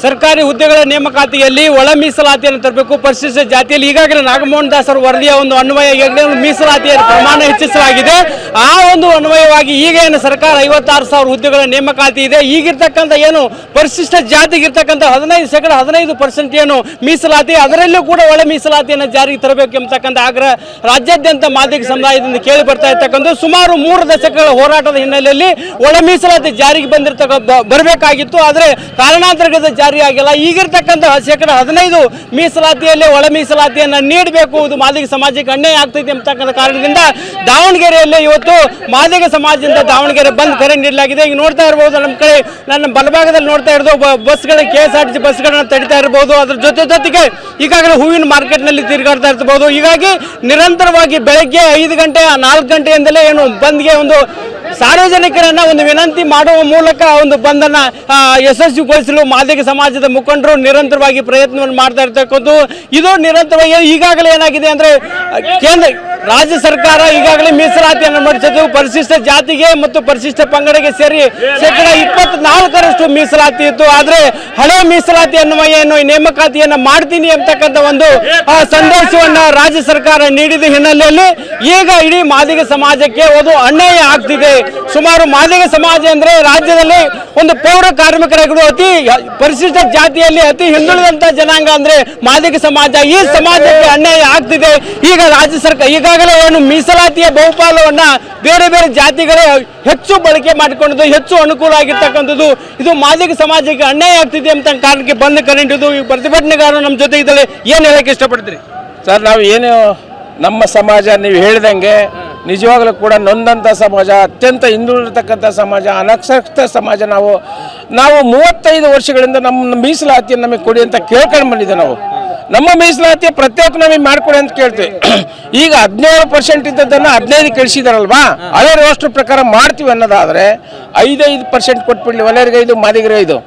ಸರ್ಕಾರಿ ಹುದ್ದೆಗಳ ನೇಮಕಾತಿಯಲ್ಲಿ ಒಳ ಮೀಸಲಾತಿಯನ್ನು ತರಬೇಕು. ಪರಿಶಿಷ್ಟ ಜಾತಿಯಲ್ಲಿ ಈಗಾಗಲೇ ನಾಗಮೋಹನ್ ದಾಸ್ ಅವರ ವರದಿಯ ಒಂದು ಅನ್ವಯ ಮೀಸಲಾತಿಯ ಪ್ರಮಾಣ ಹೆಚ್ಚಿಸಲಾಗಿದೆ. ಆ ಒಂದು ಅನ್ವಯವಾಗಿ ಈಗ ಏನು ಸರ್ಕಾರ 56,000 ಹುದ್ದೆಗಳ ನೇಮಕಾತಿ ಇದೆ. ಈಗಿರ್ತಕ್ಕಂಥ ಏನು ಪರಿಶಿಷ್ಟ ಜಾತಿಗೆ ಇರ್ತಕ್ಕಂಥ 15% ಏನು ಮೀಸಲಾತಿ, ಅದರಲ್ಲೂ ಕೂಡ ಒಳ ಮೀಸಲಾತಿಯನ್ನು ಜಾರಿಗೆ ತರಬೇಕು ಎಂಬತಕ್ಕಂಥ ಆಗ್ರಹ ರಾಜ್ಯಾದ್ಯಂತ ಮಾದಿಗ ಸಮುದಾಯದಿಂದ ಕೇಳಿ ಬರ್ತಾ ಇರ್ತಕ್ಕಂಥ ಸುಮಾರು 3 ದಶಕಗಳ ಹೋರಾಟದ ಹಿನ್ನೆಲೆಯಲ್ಲಿ ಒಳ ಮೀಸಲಾತಿ ಜಾರಿಗೆ ಬರಬೇಕಾಗಿತ್ತು. ಆದರೆ ಕಾರಣಾಂತರಗಳಿಂದ ಜಾರಿ ಆಗಿಲ್ಲ. ಈಗಿರ್ತಕ್ಕಂಥ 15% ಮೀಸಲಾತಿಯಲ್ಲಿ ಒಳ ಮೀಸಲಾತಿಯನ್ನು ನೀಡಬೇಕು. ಇದು ಮಾದಿಗ ಸಮಾಜಕ್ಕೆ ಅನ್ಯಾಯ ಆಗ್ತೈತೆ ಎಂಬತಕ್ಕಂಥ ಕಾರಣದಿಂದ ದಾವಣಗೆರೆಯಲ್ಲಿ ಇವತ್ತು ಮಾದಿಗ ಸಮಾಜದಿಂದ ದಾವಣಗೆರೆ ಬಂದ್ ಕರೆ ನೀಡಲಾಗಿದೆ. ಈಗ ನೋಡ್ತಾ ಇರಬಹುದು, ನಮ್ಮ ಕಡೆ ನನ್ನ ಬಲಭಾಗದಲ್ಲಿ ನೋಡ್ತಾ ಇರೋದು ಬಸ್ಗಳ KSRTC ಬಸ್ಗಳನ್ನ ತಡಿತಾ ಇರಬಹುದು. ಅದ್ರ ಜೊತೆಗೆ ಈಗಾಗಲೇ ಹೂವಿನ ಮಾರ್ಕೆಟ್ನಲ್ಲಿ ತಿರುಗಾಡ್ತಾ ಇರಬಹುದು. ಹೀಗಾಗಿ ನಿರಂತರವಾಗಿ ಬೆಳಗ್ಗೆ 5 ಗಂಟೆ 4 ಗಂಟೆಯಿಂದಲೇ ಏನು ಬಂದ್ಗೆ ಒಂದು ಸಾರ್ವಜನಿಕರನ್ನ ಒಂದು ವಿನಂತಿ ಮಾಡುವ ಮೂಲಕ ಒಂದು ಬಂಧನ ಯಶಸ್ವಿಗೊಳಿಸಲು ಮಾದಿಗ ಸಮಾಜದ ಮುಖಂಡರು ನಿರಂತರವಾಗಿ ಪ್ರಯತ್ನವನ್ನು ಮಾಡ್ತಾ ಇರ್ತಕ್ಕಂಥದ್ದು. ಇದು ನಿರಂತರವಾಗಿ ಈಗಾಗಲೇ ಏನಾಗಿದೆ ಅಂದ್ರೆ ರಾಜ್ಯ ಸರ್ಕಾರ ಈಗಾಗಲೇ ಮೀಸಲಾತಿಯನ್ನು ಮಾಡಿಸಿದ್ದು ಪರಿಶಿಷ್ಟ ಜಾತಿಗೆ ಮತ್ತು ಪರಿಶಿಷ್ಟ ಪಂಗಡಕ್ಕೆ ಸೇರಿ 24% ಮೀಸಲಾತಿ ಇತ್ತು. ಆದ್ರೆ ಹಳೆ ಮೀಸಲಾತಿ ಅನ್ವಯ ನೇಮಕಾತಿಯನ್ನ ಮಾಡ್ತೀನಿ ಅಂತಕ್ಕಂಥ ಒಂದು ಸಂದೇಶವನ್ನ ರಾಜ್ಯ ಸರ್ಕಾರ ನೀಡಿದ ಹಿನ್ನೆಲೆಯಲ್ಲಿ ಈಗ ಇಡೀ ಮಾದಿಗ ಸಮಾಜಕ್ಕೆ ಒಂದು ಅನ್ಯಾಯ ಆಗ್ತಿದೆ. ಸುಮಾರು ಮಾದಿಗ ಸಮಾಜ ಅಂದ್ರೆ ರಾಜ್ಯದಲ್ಲಿ ಒಂದು ಪೌರ ಕಾರ್ಮಿಕರಾಗಿರುವ ಅತಿ ಪರಿಶಿಷ್ಟ ಜಾತಿಯಲ್ಲಿ ಅತಿ ಹಿಂದುಳಿದಂತ ಜನಾಂಗ ಅಂದ್ರೆ ಮಾದಿಗ ಸಮಾಜ. ಈ ಸಮಾಜಕ್ಕೆ ಅನ್ಯಾಯ ಆಗ್ತಿದೆ. ಈಗ ರಾಜ್ಯ ಸರ್ಕಾರ ಈಗಾಗಲೇ ಏನು ಮೀಸಲಾತಿಯ ಬಹುಪಾಲವನ್ನ ಬೇರೆ ಬೇರೆ ಜಾತಿಗಳೇ ಹೆಚ್ಚು ಬಳಕೆ ಮಾಡಿಕೊಂಡಿದ್ದು, ಹೆಚ್ಚು ಅನುಕೂಲ ಆಗಿರ್ತಕ್ಕಂಥದ್ದು. ಇದು ಮಾದಿಗ ಸಮಾಜಕ್ಕೆ ಅನ್ಯಾಯ ಆಗ್ತಿದೆ ಅಂತ ಕಾರಣಕ್ಕೆ ಬಂದ್ ಕರೆಂಟಿದ್ದು. ಈ ಪ್ರತಿಭಟನೆಗಾರರು ನಮ್ಮ ಜೊತೆ ಇದ್ದರೆ ಏನು ಹೇಳಕ್ಕೆ ಇಷ್ಟಪಡ್ತೀರಿ ಸರ್? ನಾವು ಏನು ನಮ್ಮ ಸಮಾಜ ನೀವು ಹೇಳಿದಂಗೆ ನಿಜವಾಗ್ಲೂ ಕೂಡ ನೊಂದಂಥ ಸಮಾಜ, ಅತ್ಯಂತ ಹಿಂದುಳಿರ್ತಕ್ಕಂಥ ಸಮಾಜ, ಅನಕ್ಷರಸ್ಥ ಸಮಾಜ. ನಾವು 35 ವರ್ಷಗಳಿಂದ ನಮ್ಮ ಮೀಸಲಾತಿಯನ್ನು ನಮಗೆ ಕೊಡಿ ಅಂತ ಕೇಳ್ಕೊಂಡು ಬಂದಿದ್ದೆ. ನಾವು ನಮ್ಮ ಮೀಸಲಾತಿ ಪ್ರತ್ಯೇಕ ನಮಗೆ ಮಾಡಿಕೊಡಿ ಅಂತ ಕೇಳ್ತೀವಿ. ಈಗ 17% ಇದ್ದದನ್ನು 15 ಕಳಿಸಿದಾರಲ್ವಾ, ಅದೇ ರೋಸ್ಟರ್ ಪ್ರಕಾರ ಮಾಡ್ತೀವಿ ಅನ್ನೋದಾದರೆ 5% ಕೊಟ್ಬಿಡ್ಲಿ, ಒಲೆಯರಿಗೆ 5 ಮಾದಿಗರಿಗೆ 5,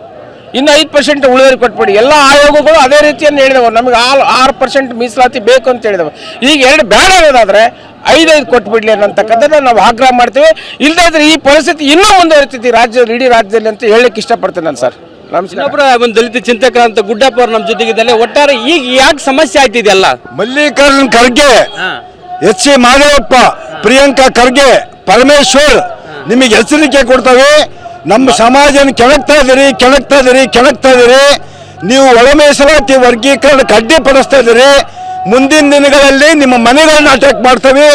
ಇನ್ನು 5% ಉಳಿದವ್ರಿಗೆ ಕೊಟ್ಬಿಡಿ. ಎಲ್ಲ ಆಯೋಗಗಳು ಅದೇ ರೀತಿಯನ್ನು ಹೇಳಿದವು. ನಮಗೆ 6% ಮೀಸಲಾತಿ ಬೇಕು ಅಂತ ಹೇಳಿದವು. ಈಗ 2 ಬೇಡ ಅನ್ನೋದಾದರೆ 5 ಕೊಟ್ಬಿಡ್ಲಿ ಅನ್ನೋಂತಕ್ಕಂಥದ್ದು ನಾವು ಆಗ್ರಹ ಮಾಡ್ತೀವಿ. ಇಲ್ಲದಿದ್ರೆ ಈ ಪರಿಸ್ಥಿತಿ ಇನ್ನೂ ಮುಂದುವರಿತೈತಿ ಇಡೀ ರಾಜ್ಯದಲ್ಲಿ ಅಂತ ಹೇಳಲಿಕ್ಕೆ ಇಷ್ಟಪಡ್ತೇನೆ ನಾನು ಸರ್. ಇನ್ನೊಬ್ಬರ ಒಂದು ದಲಿತ ಚಿಂತಕರಂತ ಗುಡ್ಡಪ್ಪ ಅವರು ನಮ್ಮ ಜೊತೆಗಿದ್ದಾರೆ. ಒಟ್ಟಾರೆ ಈಗ ಯಾಕೆ ಸಮಸ್ಯೆ ಆಗ್ತಿದೆಯಲ್ಲ? ಮಲ್ಲಿಕಾರ್ಜುನ್ ಖರ್ಗೆ, ಎಚ್ ಸಿ ಮಾದೇವಪ್ಪ, ಪ್ರಿಯಾಂಕಾ ಖರ್ಗೆ, ಪರಮೇಶ್ವರ್ ನಿಮಗೆ ಎಚ್ಚರಿಕೆ ಕೊಡ್ತವೆ. ನಮ್ಮ ಸಮಾಜನ ಕೆಣಕ್ತಾ ಇದ್ದೀರಿ. ನೀವು ಒಳ ಮೀಸಲಾತಿ ವರ್ಗೀಕರಣಕ್ಕೆ ಅಡ್ಡಿಪಡಿಸ್ತಾ ಇದ್ದೀರಿ. ಮುಂದಿನ ದಿನಗಳಲ್ಲಿ ನಿಮ್ಮ ಮನೆಗಳನ್ನ ಅಟ್ಯಾಕ್ ಮಾಡ್ತವೆ.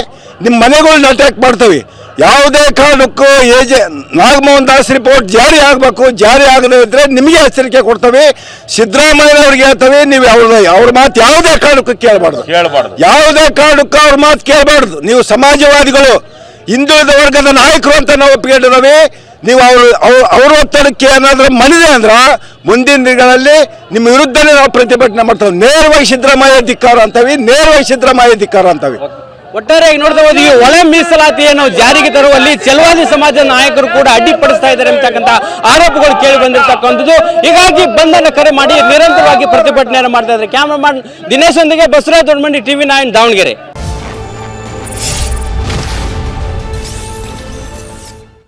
ಯಾವುದೇ ಕಾರಣಕ್ಕೂ ನಾಗಮೋಹನ್ ದಾಸ್ ರಿಪೋರ್ಟ್ ಜಾರಿ ಆಗಬೇಕು. ಜಾರಿ ಆಗದೇ ಇದ್ರೆ ನಿಮಗೆ ಎಚ್ಚರಿಕೆ ಕೊಡ್ತವೆ. ಸಿದ್ದರಾಮಯ್ಯವ್ರಿಗೆ ಹೇಳ್ತವೆ, ನೀವು ಅವ್ರ ಮಾತು ಯಾವುದೇ ಕಾರಣಕ್ಕೂ ಕೇಳಬಾರ್ದು. ಯಾವುದೇ ಕಾರಣಕ್ಕೂ ಅವ್ರ ಮಾತು ಕೇಳಬಾರ್ದು. ನೀವು ಸಮಾಜವಾದಿಗಳು, ಹಿಂದುಳಿದ ವರ್ಗದ ನಾಯಕರು ಅಂತ ನಾವು ಒಪ್ಪಿಕೊಂಡಿದ್ದೇವೆ. ನೀವು ಅವ್ರ ಒತ್ತಡಕ್ಕೆ ಏನಾದರೂ ಮನಿದೆ ಅಂದ್ರೆ ಮುಂದಿನ ದಿನಗಳಲ್ಲಿ ನಿಮ್ಮ ವಿರುದ್ಧನೇ ನಾವು ಪ್ರತಿಭಟನೆ ಮಾಡ್ತೇವೆ. ನೇರವಾಗಿ ಸಿದ್ದರಾಮಯ್ಯ ಧಿಕ್ಕಾರ ಅಂತವೆ. ಒಟ್ಟಾರೆಯಾಗಿ ನೋಡ್ತಾ ಹೋದ ಈ ಒಳ ಮೀಸಲಾತಿಯನ್ನು ಜಾರಿಗೆ ತರುವಲ್ಲಿ ಛಲವಾದಿ ಸಮಾಜದ ನಾಯಕರು ಕೂಡ ಅಡ್ಡಿಪಡಿಸ್ತಾ ಇದ್ದಾರೆ ಅಂತಕ್ಕಂಥ ಆರೋಪಗಳು ಕೇಳಿ ಬಂದಿರತಕ್ಕಂಥದ್ದು. ಹೀಗಾಗಿ ಬಂದನ್ನು ಕರೆ ಮಾಡಿ ನಿರಂತರವಾಗಿ ಪ್ರತಿಭಟನೆಯನ್ನು ಮಾಡ್ತಾ ಇದ್ದಾರೆ. ಕ್ಯಾಮರಾಮನ್ ದಿನೇಶ್ ಒಂದಿಗೆ ಬಸವರಾಜ್ ದೊಡ್ಡಮಂಡಿ, TV9 ದಾವಣಗೆರೆ.